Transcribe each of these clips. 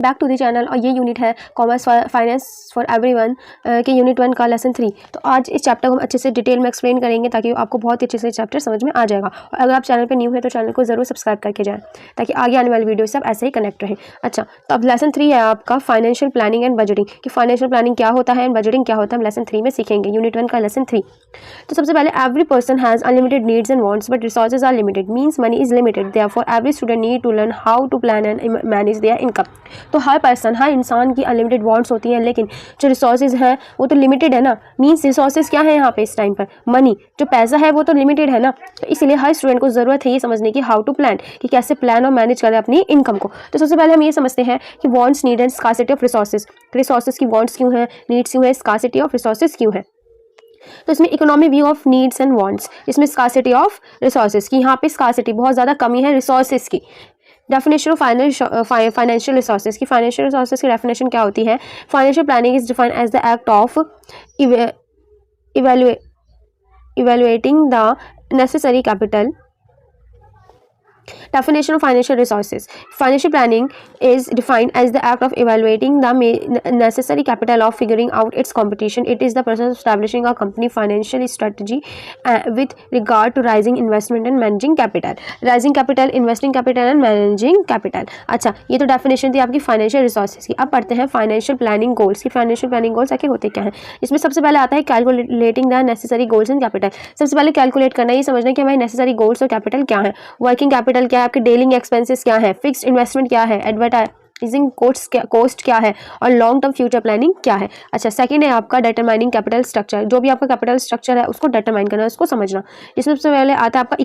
Back to the channel. और ये unit है कॉमर्स फाइनेंस फॉर एवरीवन के यूनिट 1 का लेसन 3। तो आज इस चैप्टर को हम अच्छे से डिटेल में एक्सप्लेन करेंगे ताकि आपको बहुत अच्छे से चैप्टर समझ में आ जाएगा। और अगर आप चैनल पे न्यू है तो चैनल को जरूर सब्सक्राइब करके जाएं ताकि आगे आने वाली वीडियो सब ऐसे ही कनेक्ट रहे। अच्छा, तो अब लेसन 3 है आपका फाइनेंशियल प्लानिंग एंड बजटिंग कि फाइनेंशियल प्लानिंग क्या होता है एंड बजटिंग क्या होता है, हम लेसन 3 में सीखेंगे, यूनिट 1 का लेसन 3। तो सबसे पहले every person has unlimited needs and wants but resources are limited, means money is limited, therefore every student need to learn how to plan and manage their income. तो हर person, हर इंसान की unlimited wants होती हैं, लेकिन जो resources हैं वो तो लिमिटेड है ना। मीन्स रिसोर्सेज क्या है यहाँ पे इस टाइम पर, मनी, जो पैसा है वो तो लिमिटेड है ना। तो इसलिए हर स्टूडेंट को ज़रूरत है ये समझने की हाउ टू प्लान, कि कैसे प्लान और मैनेज करें अपनी इनकम को। तो सबसे पहले हम ये समझते हैं कि wants, need and scarcity of resources. Resources की वांट्स क्यों है, नीड्स क्यों है, स्कार्सिटी ऑफ रिसोर्सेज क्यों है। तो इसमें economic view of needs and wants, इसमें स्कार्सिटी ऑफ रिसोर्सेज की, यहाँ पे स्कार्सिटी बहुत ज़्यादा कमी है रिसोर्सेज की। डेफिनेशन ऑफ फाइनेंशियल रिसोर्सेज की, फाइनेंशियल रिसोर्सेज की डेफिनेशन क्या होती है। Financial planning is defined as the act of evaluating the necessary capital. Definition of financial resources. Financial planning is defined as the act of evaluating the necessary capital of figuring out its competition. It is the process of establishing a company financial strategy with regard to raising investment and managing capital. Raising capital, investing capital and managing capital. अच्छा, ये तो definition थी आपकी financial resources की। अब पढ़ते हैं financial planning goals की। फाइनेंशियल प्लानिंग गोल्स आखिर होते क्या हैं। इसमें सबसे पहले आता है calculating the necessary goals and capital. सबसे पहले कैलकुलेट करना, ये समझना कि हमारे नेसेसरी गोल्स और कैपिटल क्या है। वर्किंग कैपिटल क्या है, आपके डेली एक्सपेंसेस क्या है, फिक्स्ड इन्वेस्टमेंट क्या है, एडवर्टाइजिंग कॉस्ट क्या है और लॉन्ग टर्म फ्यूचर प्लानिंग क्या है। अच्छा, सेकंड है आपका डिटरमाइनिंग कैपिटल स्ट्रक्चर। जो भी आपका कैपिटल स्ट्रक्चर है उसको डिटरमाइन करना, उसको समझना। इसमें सबसे पहले आता है आपका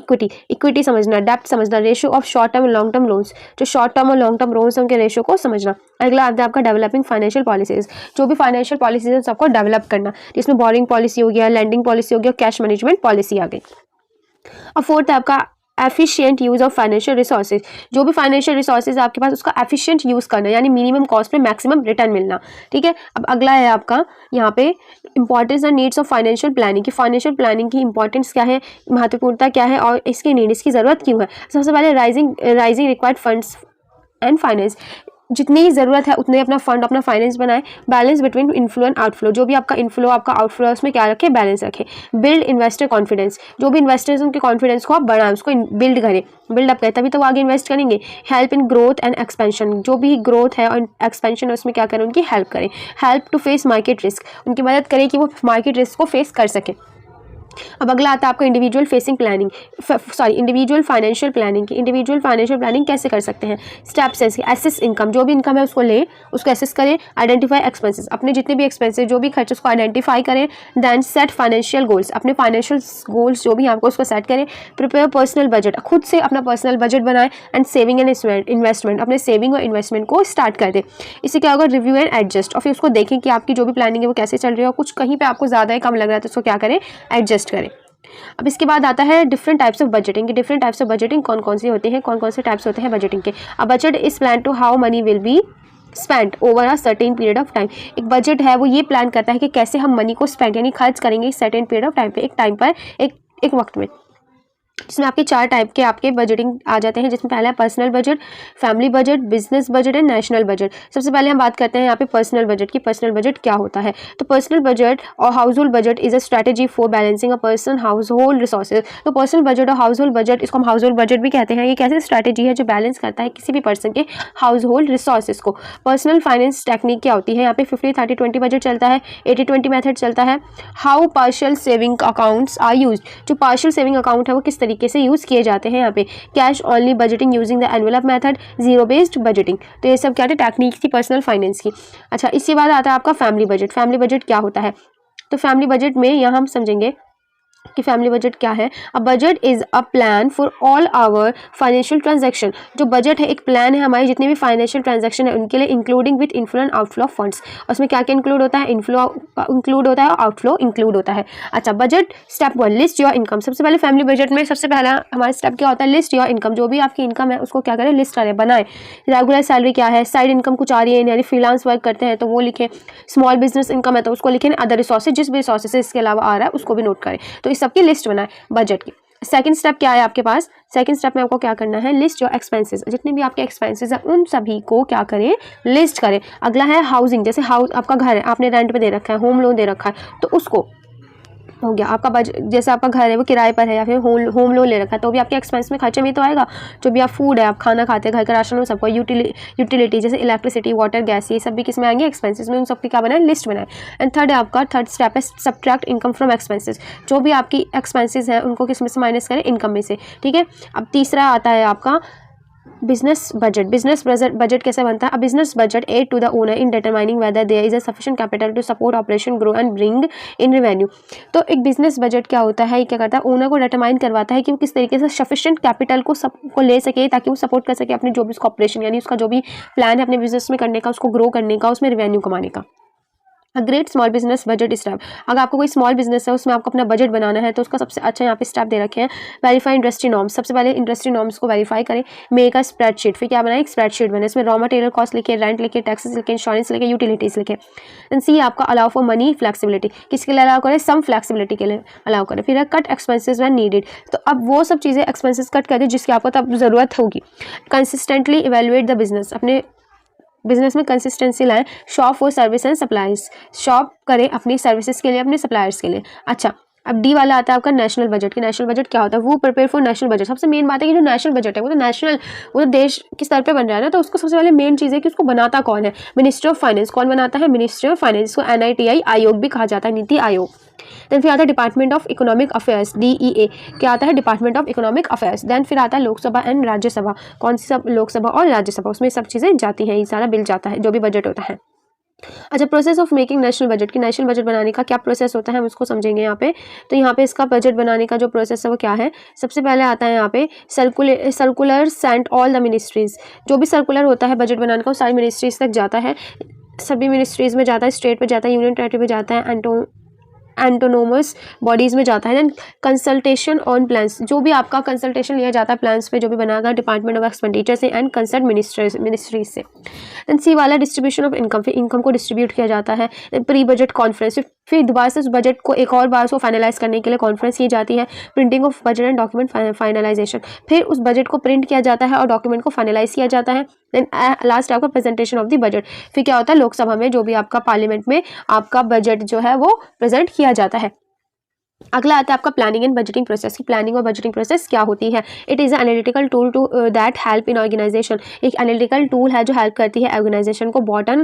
इक्विटी समझना, डेप्थ समझना, रेशियो ऑफ शॉर्ट टर्म और लॉन्ग टर्म लोन्स, जो शॉर्ट टर्म और लॉन्ग टर्म लोन्स उनके रेशियो को समझना। अगला आता है आपका डेवलपिंग फाइनेंशियल पॉलिसीज, जो भी फाइनेंशियल पॉलिसीज है सबको डेवलप करना, जिसमें बोरिंग पॉलिसी हो गया, लैंडिंग पॉलिसी हो गया, कैश मैनेजमेंट पॉलिसी आ गई। और फोर्थ है आपका efficient use of financial resources. जो भी फाइनेंशियल रिसोर्सेज आपके पास उसका एफिशिएंट यूज़ करना, यानी मिनिमम कॉस्ट में मैक्सिमम रिटर्न मिलना। ठीक है, अब अगला है आपका यहाँ पे importance and needs of financial planning की। फाइनेंशियल प्लानिंग की इंपॉर्टेंस क्या है, महत्वपूर्णता क्या है और इसकी नीड, इसकी ज़रूरत क्यों है। सबसे पहले rising required funds and finance, जितनी ज़रूरत है उतने अपना फंड, अपना फाइनेंस बनाए। Balance between inflow and outflow, जो भी आपका इनफ्लो आपका आउटफ्लो है उसमें क्या रखे, बैलेंस रखे। बिल्ड इन्वेस्टर कॉन्फिडेंस, जो भी इन्वेस्टर्स उनके कॉन्फिडेंस को आप बढ़ाएं, उसको बिल्ड करें, बिल्डअप करें, तभी तो वो आगे इन्वेस्ट करेंगे। Help in growth and expansion, जो भी ग्रोथ है और एक्सपेंशन है उसमें क्या करें, उनकी हेल्प करें। Help to face market risk, उनकी मदद करें कि वो मार्केट रिस्क को फेस कर सकें। अब अगला आता है आपका इंडिविजुअल फाइनेंशियल प्लानिंग की। इंडिविजुअल फाइनेंशियल प्लानिंग कैसे कर सकते हैं। स्टेप्स है, एसेस इनकम, जो भी इनकम है उसको लें, उसको एसेस करें। आइडेंटिफाई एक्सपेंसेस, अपने जितने भी एक्सपेंसेस, जो भी खर्च उसको आइडेंटिफाई करें। देन सेट फाइनेंशियल गोल्स, अपने फाइनेंशियल गोल्स जो भी आपको उसको सेट करें। प्रिपेयर पर्सनल बजट, खुद से अपना पर्सनल बजट बनाएं। एंड सेविंग एंड इन्वेस्टमेंट, अपने सेविंग और इन्वेस्टमेंट को स्टार्ट कर दें। इससे क्या होगा, रिव्यू एंड एडजस्ट, और फिर उसको देखें कि आपकी जो भी प्लानिंग है वो कैसे चल रही है और कुछ कहीं पर आपको ज़्यादा कम लग रहा है तो उसको क्या करें, एडजस्ट करें। अब इसके बाद आता है different types of budgeting. Different types of budgeting कौन कौन सी होती हैं, कौन कौन से टाइप्स होते हैं बजटिंग के। अब budget is plan to how money will be spend over a certain period of time. एक बजट है वो ये प्लान करता है कि कैसे हम मनी को स्पेंड यानी खर्च करेंगे सर्टेन पीरियड ऑफ टाइम पे, एक टाइम पर, एक वक्त में। इसमें आपके 4 टाइप के आपके बजटिंग आ जाते हैं, जिसमें पहला है personal budget, family budget, business budget and national budget. सबसे पहले हम बात करते हैं यहाँ पे पर्सनल बजट की। पर्सनल बजट क्या होता है। तो पर्सनल बजट और house hold budget is a strategy for balancing a person house hold resources. तो पर्सनल बजट और हाउस होल्ड बजट, इसको हम हाउस होल्ड बजट भी कहते हैं। ये कैसे स्ट्रैटेजी है जो बैलेंस करता है किसी भी पर्सन के हाउस होल्ड रिसोर्सेज को। पर्सनल फाइनेंस टेक्निक क्या होती है, यहाँ पे 50-30-20 बजट चलता है, 80-20 मेथड चलता है। How partial saving accounts are use, जो पार्शियल सेविंग अकाउंट है वो किस तरीके से यूज़ किए जाते हैं। यहाँ पे cash only budgeting using the envelope method, zero based budgeting. तो ये सब क्या है, टेक्निक थी पर्सनल फाइनेंस की। अच्छा, इसके बाद आता है आपका फैमिली बजट। फैमिली बजट क्या होता है, तो फैमिली बजट में यहाँ हम समझेंगे कि फैमिली बजट क्या है। A budget is a plan for all our financial transaction. जो बजट है एक प्लान है हमारे जितने भी फाइनेंशियल ट्रांजैक्शन है उनके लिए, including with inflow and outflow of funds. उसमें क्या क्या इंक्लूड होता है, इनफ्लो इंक्लूड होता है और आउटफ्लो इंक्लूड होता है। अच्छा, budget step 1 list your income. सबसे पहले फैमिली बजट में सबसे पहला हमारा स्टेप क्या होता है, लिस्ट योर इनकम। जो भी आपकी इनकम है उसको क्या करें, लिस्ट करें, बनाएं। रेगुलर सैलरी क्या है, साइड इनकम कुछ आ रही है यानी फ्रीलांस वर्क करते हैं तो वो लिखें। स्मॉल बिजनेस इनकम है तो उसको लिखें। अदर रिसोर्सेज, जिस भी रिसोर्सेज इसके अलावा आ रहा है उसको भी नोट करें। तो इस सबकी लिस्ट बनाएं बजट की। सेकंड स्टेप क्या है आपके पास, सेकंड स्टेप में आपको क्या करना है, लिस्ट योर एक्सपेंसेस, जितने भी आपके एक्सपेंसेस हैं उन सभी को क्या करें, लिस्ट करें। अगला है हाउसिंग, जैसे हाउस आपका घर है, आपने रेंट पे दे रखा है, होम लोन दे रखा है, तो उसको हो गया आपका बजट। जैसे आपका घर है वो किराए पर है या फिर होम लोन ले रखा है, तो भी आपके एक्सपेंस में खर्चे में तो आएगा। जो भी आप फूड है, आप खाना खाते हैं, घर का राशन हो, सबको यूटिलिटी जैसे इलेक्ट्रिसिटी, वाटर, गैस, ये सब भी किस में आएंगे, एक्सपेंसेस में। उन सबकी क्या बनाए, लिस्ट बनाए। एंड थर्ड है आपका, थर्ड स्टेप है सब्ट्रैक्ट इनकम फ्रॉम एक्सपेंसेस। जो भी आपकी एक्सपेंसेस हैं उनको किस में से माइनस करें, इनकम में से, ठीक है। अब तीसरा आता है आपका बिजनेस बजट। बिजनेस बजट कैसे बनता है, a business budget aid to the owner in determining whether there is a sufficient capital to support operation, grow and bring in revenue. तो एक बिजनेस बजट क्या होता है, क्या करता है, ओनर को डिटरमाइन करवाता है कि वो किस तरीके से सफिशिएंट कैपिटल को ले सके, ताकि वो सपोर्ट कर सके अपने जो भी उसका ऑपरेशन, यानी उसका जो भी प्लान है अपने बिजनेस में करने का, उसको ग्रो करने का, उसमें रेवेन्यू कमाने का। A great small business budget step, अगर आपको कोई स्मॉल बिजनेस है उसमें आपको अपना बजट बनाना है, तो उसका सबसे अच्छा यहाँ पे स्टेप दे रखे हैं, वेरीफाई इंडस्ट्री नॉर्म्स। सबसे पहले इंडस्ट्री नॉर्म्स को वेरीफाई करें, मेक अ स्प्रेडशीट। फिर क्या बनाए, एक स्प्रेडशीट बने, इसमें रॉ मटेरियल कॉस्ट लिखे, रेंट लिखे, टैक्सेस लिखे, इंश्योरेंस लिखे, यूटिलिटीज लिखे। एंड सी आपका अलाउ फॉर मनी फ्लेक्सिबिलिटी, किसके लिए अलाउ करें, सम फ्लेक्सिबिलिटी के लिए अलाउ करें। फिर है कट एक्सपेंसेस व्हेन नीडेड, तो अब वो सब चीज़ें एक्सपेंसेस कट कर दें जिसकी आपको तब ज़रूरत होगी। कंसिस्टेंटली इवेलुएट द बिजनेस, अपने बिजनेस में कंसिस्टेंसी लाएं। Shop for service and supplies, shop करें अपनी सर्विसेज के लिए, अपने सप्लायर्स के लिए। अच्छा, अब डी वाला आता है आपका नेशनल बजट। कि नेशनल बजट क्या होता है, वो प्रिपेयर फॉर नेशनल बजट। सबसे मेन बात है कि जो नेशनल बजट है वो तो नेशनल, वो तो देश के स्तर पे बन रहा है ना, तो उसको सबसे पहले मेन चीज़ है कि उसको बनाता कौन है, मिनिस्ट्री ऑफ फाइनेंस। कौन बनाता है, मिनिस्ट्री ऑफ फाइनेंस को NITI आयोग भी कहा जाता है, नीति आयोग। देन फिर आता है department of economic affairs, DEA, क्या आता है, department of economic affairs. Then फिर आता है लोकसभा एंड राज्यसभा, कौन सी सब, लोकसभा और राज्यसभा, उसमें सब चीज़ें जाती हैं, ये सारा बिल जाता है जो भी बजट होता है। अच्छा, process of making national budget, की नेशनल बजट बनाने का क्या प्रोसेस होता है, हम उसको समझेंगे यहाँ पे। तो यहाँ पे इसका बजट बनाने का जो प्रोसेस है वो क्या है, सबसे पहले आता है यहाँ पे circular sent all the ministries. जो भी सर्कुलर होता है बजट बनाने का वो सारी मिनिस्ट्रीज तक जाता है, सभी मिनिस्ट्रीज में जाता है, स्टेट पे जाता है, यूनियन टेरिटरी पे जाता है, एंटोनोमस बॉडीज़ में जाता है। देन कंसल्टेशन ऑन प्लान्स, जो भी आपका कंसल्टेशन लिया जाता है प्लान्स पे, जो भी बनाएगा डिपार्टमेंट ऑफ एक्सपेंडिचर से एंड कंसर्ट मिनिस्ट्रीज से। देन सी वाला डिस्ट्रीब्यूशन ऑफ इनकम, फिर इनकम को डिस्ट्रीब्यूट किया जाता है। प्री बजट कॉन्फ्रेंस, फिर दोबारा से उस बजट को एक और बार उसको फाइनलाइज करने के लिए कॉन्फ्रेंस की जाती है। Printing of budget and document finalisation, फिर उस बजट को प्रिंट किया जाता है और डॉक्यूमेंट को फाइनलाइज किया जाता है। देन लास्ट आपका प्रेजेंटेशन ऑफ द बजट, फिर क्या होता है, लोकसभा में जो भी आपका पार्लियामेंट में आपका बजट जो है वो प्रेजेंट किया जाता है। अगला आता है आपका प्लानिंग एंड बजटिंग प्रोसेस। की प्लानिंग और बजटिंग प्रोसेस क्या होती है, it is analytical tool to that help in organisation. एक एनालिटिकल टूल है जो हेल्प करती है ऑर्गेनाइजेशन को बॉटम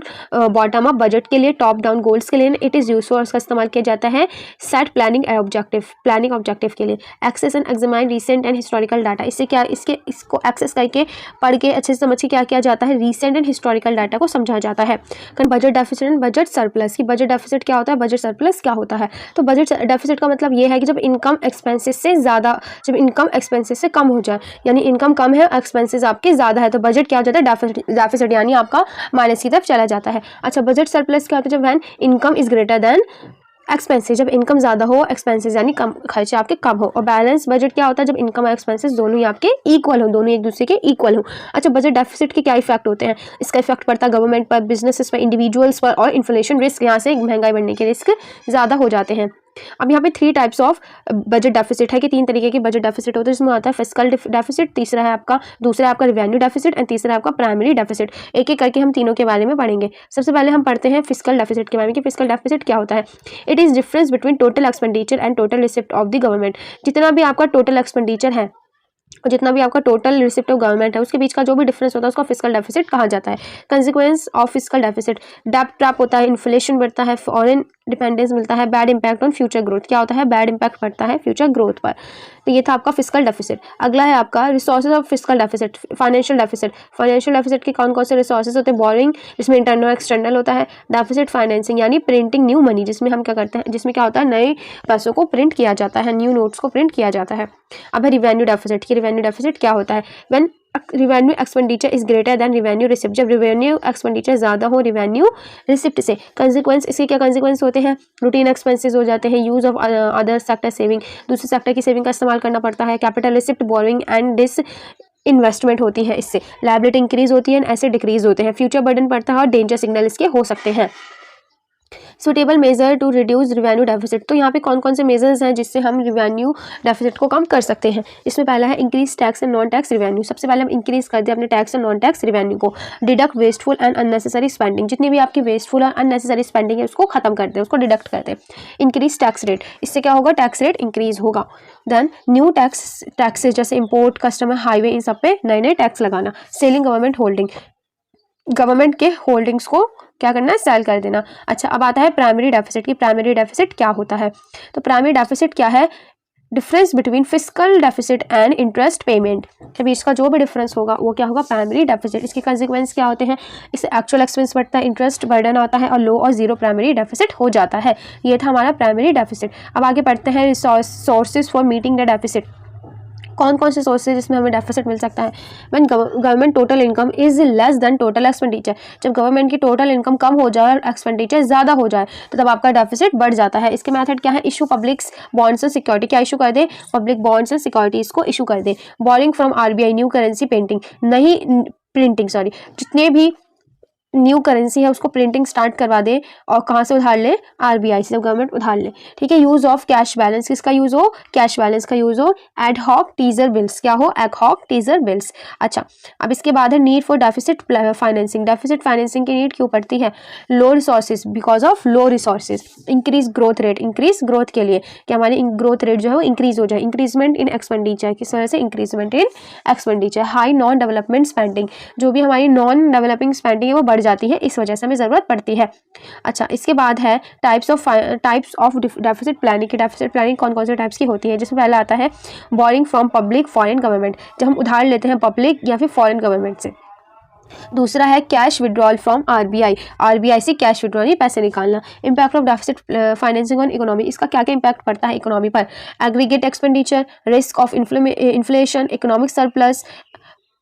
अप बजट के लिए, टॉप डाउन गोल्स के लिए। इट इज़ यूजफुल, उसका इस्तेमाल किया जाता है सेट प्लानिंग ऑब्जेक्टिव के लिए। Access and examine recent and historical data, इससे क्या, इसको एक्सेस करके पढ़ के अच्छे से समझ के क्या किया जाता है, रिसेंट एंड हिस्टोरिकल डाटा को समझा जाता है। Budget deficit and budget surplus, की बजट डेफिसिट क्या होता है, बजट सरप्लस क्या होता है। तो बजट डेफिसिट का मतलब ये है कि जब इनकम एक्सपेंसेस से ज़्यादा, जब इनकम एक्सपेंसेस से कम हो जाए, यानी इनकम कम है एक्सपेंसेस आपके ज़्यादा है, तो बजट क्या हो जाता है, डेफिसिट, यानी आपका माइनस की तरफ चला जाता है। अच्छा, बजट सरप्लस क्या होता है, जब when income is greater than expenses, जब इनकम ज़्यादा हो, एक्सपेंसेस यानी कम, खर्चे आपके कम हो। और बैलेंस बजट क्या होता है, जब इनकम और एक्सपेंसेस दोनों ही आपके इक्वल हो, दोनों एक दूसरे के इक्वल हो। अच्छा, बजट डेफिसिट के क्या इफेक्ट होते हैं, इसका इफेक्ट पड़ता है गवर्नमेंट पर, बिजनेसेस पर, इंडिविजुअल्स पर, और इन्फ्लेशन रिस्क, यहाँ से महंगाई बढ़ने के रिस्क ज़्यादा हो जाते हैं। अब यहाँ पे 3 टाइप्स ऑफ बजट डेफिसिट है, कि 3 तरीके के बजट डेफिसिट होते हैं, जिसमें आता है फिस्कल डेफिसिट, दूसरा है आपका रेवेन्यू डेफिसिट, एंड तीसरा है आपका प्राइमरी डेफिसिट। एक एक करके हम तीनों के बारे में पढ़ेंगे। सबसे पहले हम पढ़ते हैं फिस्कल डेफिसिट के बारे में, कि फिस्कल डेफिसिट क्या होता है। It is difference between total expenditure and total receipt of the government. जितना भी आपका टोटल एक्सपेंडिचर है और जितना भी आपका टोटल रिसिप्ट ऑफ गवर्नमेंट है, उसके बीच का जो भी डिफरेंस होता है उसका फिस्कल डेफिसिट कहा जाता है। कंसिक्वेंस ऑफ फिस्कल डेफिसिट, डेब्ट ट्रैप होता है, इन्फ्लेशन बढ़ता है, फॉरेन डिपेंडेंस मिलता है, bad impact on future growth, क्या होता है, बैड इंपैक्ट पड़ता है फ्यूचर ग्रोथ पर। तो ये था आपका फिस्कल डेफिसिट। अगला है आपका resources of fiscal deficit, financial deficit. Financial deficit के कौन कौन से रिसोर्सेज होते हैं, बोरिंग, जिसमें इंटरनल और एक्सटर्नल होता है, डेफिसिट फाइनेंसिंग यानी प्रिंटिंग न्यू मनी, जिसमें हम क्या करते हैं, जिसमें क्या होता है, नए पैसों को प्रिंट किया जाता है, न्यू नोट्स को प्रिंट किया जाता है। अब है रिवेन्यू डेफिसिट, की रिवेन्यू डेफिसिट क्या होता है, when revenue expenditure is greater than revenue receipt, जब रिवेन्यू एक्सपेंडिचर ज़्यादा हो रिवेन्यू रिसिप्ट से। कंसिक्वेंस, इसके क्या कंसिक्वेंस होते हैं, रूटीन एक्सपेंसेस हो जाते हैं, use of other sector saving, दूसरे सेक्टर की सेविंग का इस्तेमाल करना पड़ता है, capital receipt, borrowing and disinvestment होती है, इससे लायबिलिटी इंक्रीज होती है एंड ऐसे डिक्रीज होते हैं, फ्यूचर बर्डन पड़ता है और डेंजर सिग्नल इसके हो सकते हैं। Suitable measure to reduce revenue deficit, तो यहाँ पे कौन कौन से मेजर्स हैं जिससे हम रिवेन्यू डेफिसिट को कम कर सकते हैं। इसमें पहला है increase tax and non tax revenue. सबसे पहले हम इंक्रीज कर दें अपने tax and non tax revenue को। Deduct wasteful and unnecessary spending, जितनी भी आपकी वेस्टफुल और अननेसेसरी स्पेंडिंग है उसको खत्म कर दें, उसको डिडक्ट कर दें। इंक्रीज टैक्स रेट, इससे क्या होगा, टैक्स रेट इंक्रीज होगा। देन न्यू टैक्सेस जैसे इंपोर्ट, कस्टम, हाईवे, इन सब पे नए नए टैक्स लगाना। सेलिंग गवर्नमेंट होल्डिंग, गवर्नमेंट के होल्डिंग्स को क्या करना है, सेल कर देना। अच्छा, अब आता है प्राइमरी डेफिसिट की। प्राइमरी डेफिसिट क्या होता है, तो प्राइमरी डेफिसिट क्या है, difference between fiscal deficit and interest payment के बीच का जो भी डिफरेंस होगा वो क्या होगा, प्राइमरी डेफिसिट। इसके कंसिक्वेंस क्या होते हैं, इससे एक्चुअल एक्सपेंस बढ़ता है, इंटरेस्ट बर्डन आता है और लो और जीरो प्राइमरी डेफिसिट हो जाता है। ये था हमारा प्राइमरी डेफिसिट। अब आगे पढ़ते हैं sources for meeting the deficit. कौन कौन से सोर्सेज जिसमें हमें डेफिसिट मिल सकता है। When government total income is less than total expenditure, जब गवर्नमेंट की टोटल इनकम कम हो जाए और एक्सपेंडिचर ज़्यादा हो जाए तो तब आपका डेफिसिट बढ़ जाता है। इसके मेथड क्या है, issue public bonds and security, क्या इशू कर दे, पब्लिक बॉन्ड्स एंड सिक्योरिटीज़ को इशू कर दे। Borrowing from RBI, new currency printing जितने भी न्यू करेंसी है उसको प्रिंटिंग स्टार्ट करवा दे, और कहाँ से उधार ले, आरबीआई से, जब गवर्नमेंट उधार ले। ठीक है, यूज ऑफ कैश बैलेंस, किसका यूज हो, कैश बैलेंस का यूज हो। एड हॉक टीजर बिल्स, क्या हो, एड हॉक टीजर बिल्स। अच्छा, अब इसके बाद है need for deficit financing. Deficit financing की नीड क्यों पड़ती है, low resources, because of low resources. Increase growth rate, increase growth के लिए कि हमारी ग्रोथ रेट जो है वो इंक्रीज हो जाए। इंक्रीजमेंट इन एक्सपेंडिचर, किस वजह से, increment in expenditure. High non development spending, जो भी हमारी नॉन डेवलपिंग स्पेंडिंग है वो बढ़ जाती है, इस वजह से हमें ज़रूरत पड़ती है। अच्छा, इसके बाद है टाइप्स ऑफ डेफिसिट प्लानिंग की। डेफिसिट प्लानिंग कौन कौन से टाइप्स की होती है, जिसमें पहला आता है boring from public foreign government, जब हम उधार लेते हैं पब्लिक या फिर फॉरेन गवर्नमेंट से। दूसरा है cash withdrawal from RBI, RBI से कैश विड्रॉल, ये पैसे निकालना। Impact of deficit financing on economy, इसका क्या क्या इंपैक्ट पड़ता है इकोनॉमी पर। Aggregate expenditure, risk of inflation, economic surplus,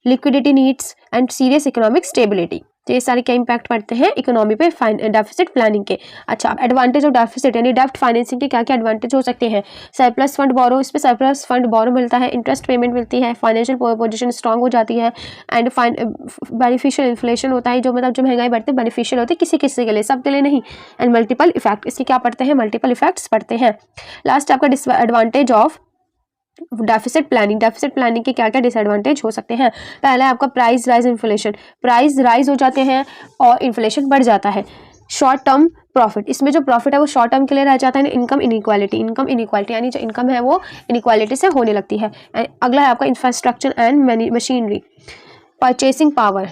liquidity needs and serious economic stability. तो ये सारे क्या इंपैक्ट पड़ते हैं इकोनॉमी पे डेफिसिट प्लानिंग के। अच्छा, एडवांटेज ऑफ डेफिसिट यानी डेप्ट फाइनेंसिंग के क्या क्या एडवांटेज हो सकते हैं। सरप्लस फंड बोरो, इस पे सरप्लस फंड बोरो मिलता है, इंटरेस्ट पेमेंट मिलती है, फाइनेंशियल पोजीशन स्ट्रांग हो जाती है, एंड बेनिफिशियल इन्फ्लेशन होता है, जो मतलब जो महंगाई बढ़ती है बेनिफिशियल होती है किसी किसी के लिए, सबके लिए नहीं। एंड मल्टीपल इफेक्ट, इसके क्या पड़ते हैं, मल्टीपल इफेक्ट्स पड़ते हैं। लास्ट आपका disadvantage of deficit planning. Deficit planning के क्या क्या डिसएडवांटेज हो सकते हैं। पहला है आपका price rise, inflation, price rise हो जाते हैं और इन्फ्लेशन बढ़ जाता है। शॉर्ट टर्म प्रॉफिट, इसमें जो प्रॉफिट है वो शॉर्ट टर्म के लिए रह जाता है। इनकम इनइक्वालिटी यानी जो इनकम है वो इनइक्वालिटी से होने लगती है। अगला है आपका infrastructure and machinery, purchasing power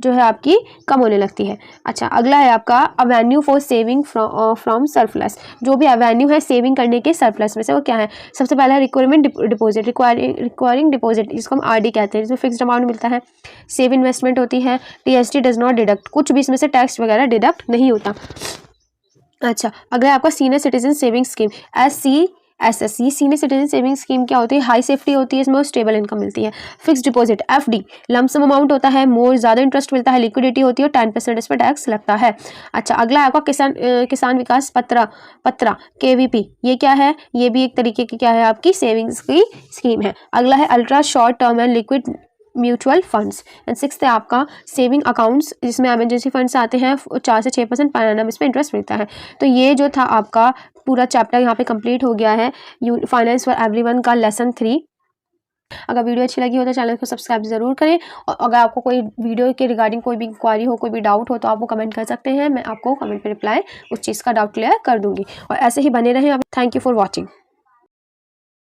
जो है आपकी कम होने लगती है। अच्छा, अगला है आपका avenue for saving from surplus, जो भी अवेन्यू है सेविंग करने के सरप्लस में से वो क्या है। सबसे पहला है रिक्वायरमेंट डिपॉजिट, रिक्वायरिंग डिपॉजिट, जिसको हम आरडी कहते हैं, जिसमें फिक्स्ड अमाउंट मिलता है। सेव इन्वेस्टमेंट होती है। टीएसटी डज नॉट डिडक्ट, कुछ भी इसमें से टैक्स वगैरह डिडक्ट नहीं होता। अच्छा, अगला है आपका senior citizen saving scheme, SSC, senior citizen saving scheme क्या होती है, हाई सेफ्टी होती है, इसमें स्टेबल इनकम मिलती है। Fix deposit FD, lump sum amount होता है, मोर ज़्यादा इंटरेस्ट मिलता है, लिक्विडिटी होती है और 10% इस पर टैक्स लगता है। अच्छा, अगला है आपका किसान विकास पत्रा KVP, ये क्या है, ये भी एक तरीके की क्या है आपकी सेविंग्स की स्कीम है। अगला है ultra short term and liquid mutual funds. And sixth है आपका सेविंग अकाउंट्स, जिसमें एमरजेंसी फंड्स आते हैं, 4 से 6% पर एनम इस पर इंटरेस्ट मिलता है। तो ये जो था आपका पूरा चैप्टर यहाँ पे कंप्लीट हो गया है, फाइनेंस फॉर एवरीवन का लेसन 3। अगर वीडियो अच्छी लगी हो तो चैनल को सब्सक्राइब जरूर करें, और अगर आपको कोई वीडियो के रिगार्डिंग कोई भी इंक्वायरी हो, कोई भी डाउट हो तो आप वो कमेंट कर सकते हैं, मैं आपको कमेंट पे रिप्लाई उस चीज़ का डाउट क्लियर कर दूंगी। और ऐसे ही बने रहें। Thank you for watching.